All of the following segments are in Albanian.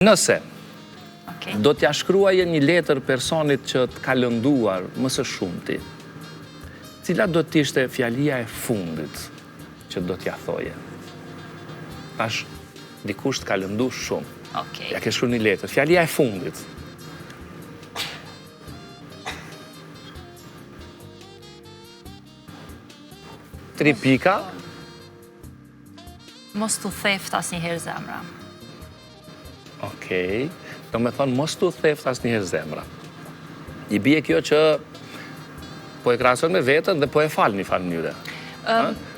Nëse do t'ja shkruaje një letër personit që t'ka lënduar më së shumti, cila do t'ishte fjalia e fundit që do t'ja thoje? Tash, dikush t'ka lëndu shumë. Ja ke shkruar një letër, fjalia e fundit. Tri pika. Mos t'u theft asnjëherë zemra. Okej, do me thonë mos t'u theft asnjëherë zemra. I bie kjo që po e krahason me vetën dhe po e fal një farë mënyre.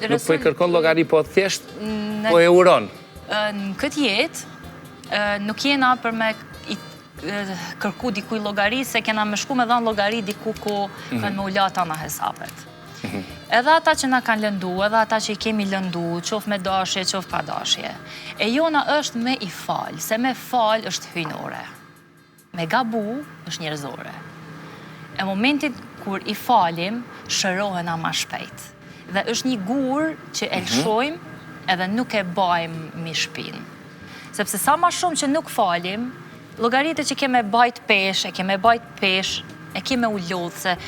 Nuk po i kërkon llogari, po thjesht po e uron. Në këtë jetë nuk jena për me kërku dikuj llogari, se kena me shku me dhanë llogari diku ku kanë me ulat ana hesapet. Edhe ata që na kanë lëndu, edhe ata që i kemi lëndu, qof me dashje, qof pa dashje. E jona është me i falë, se me falë është hyjnore. Me gabu është njerëzore. E momentit kur i falim, shërohen ama shpejt. Dhe është një gur që e lëshojmë edhe nuk e bajmë mi shpinë. Sepse sa ma shumë që nuk falim, llogaritë që keme bajt pesh, e keme u lodhë, se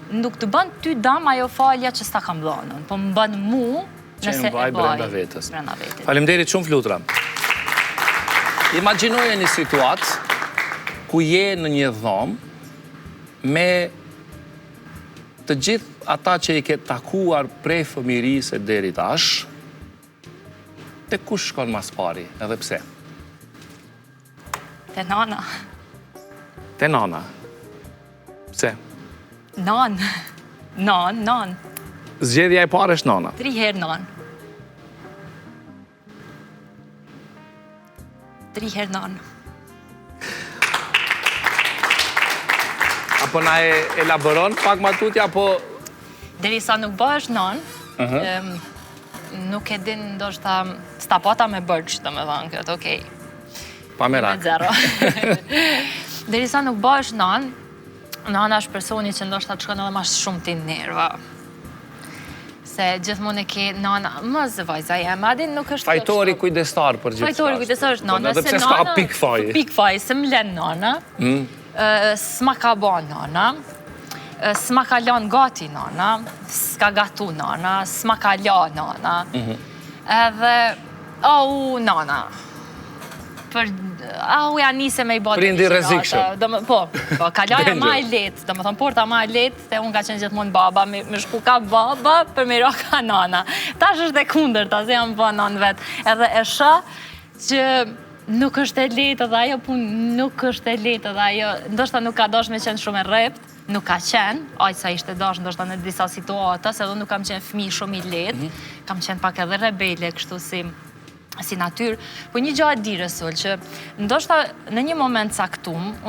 nuk të bën ty dam ajo falja që s'ta kam dhënën, po më bën mu nëse e baj brenda vetës. Faleminderit shumë Flutra. Imagjinoje një situatë ku je në një dhomë me të gjithë ata që i ke takuar prej fëmirisë deri tash, te kush shkon mas pari, edhe pse? Te nana. Te nana. Pse? Nan. Zgjedhja e parë është nana. 3 herë nan. 3 herë nan. Apo na e elaboron pak ma tutja, apo... Derisa nuk bëhesh nan, nuk e din ndoshta s'ta pata me bërç, domethënë këtë, okej. Pa merak. Derisa nuk bëhesh nan, nana është personi që ndoshta të shkon edhe ma shumë ti nerva. Se gjithmonë e ke nana, më zë vajza jem, adin nuk është... Fajtori kujdestar për gjithë. Fajtori kujdestar është nana, se nana... s'ka pikfaj. Pikfaj, se më len nana, s'ma ka ba nana, s'ma ka lan gati nana, s'ka gatu nana, s'ma ka la nana, edhe, nana. Ja nise me i bati prindi rrezikshëm. Po, kalaja ma e letë, do më thonë porta ma e letë, se unë ka qenë gjithmonë baba, me shku ka baba, për me ra ka nana. Tash është e kundër, ta se jam ba nanë vetë. Edhe e shë që nuk është e letë, edhe ajo punë nuk është e letë, edhe ajo, ndoshta nuk ka dash me qenë shumë e rrept, nuk ka qenë, aq sa ishte dash ndoshta në disa situata, se edhe nuk kam qenë fëmijë shumë i letë, kam qenë pak edhe rebele, kështu si natyrë, po një gjë e di Resul, që ndoshta në një moment caktum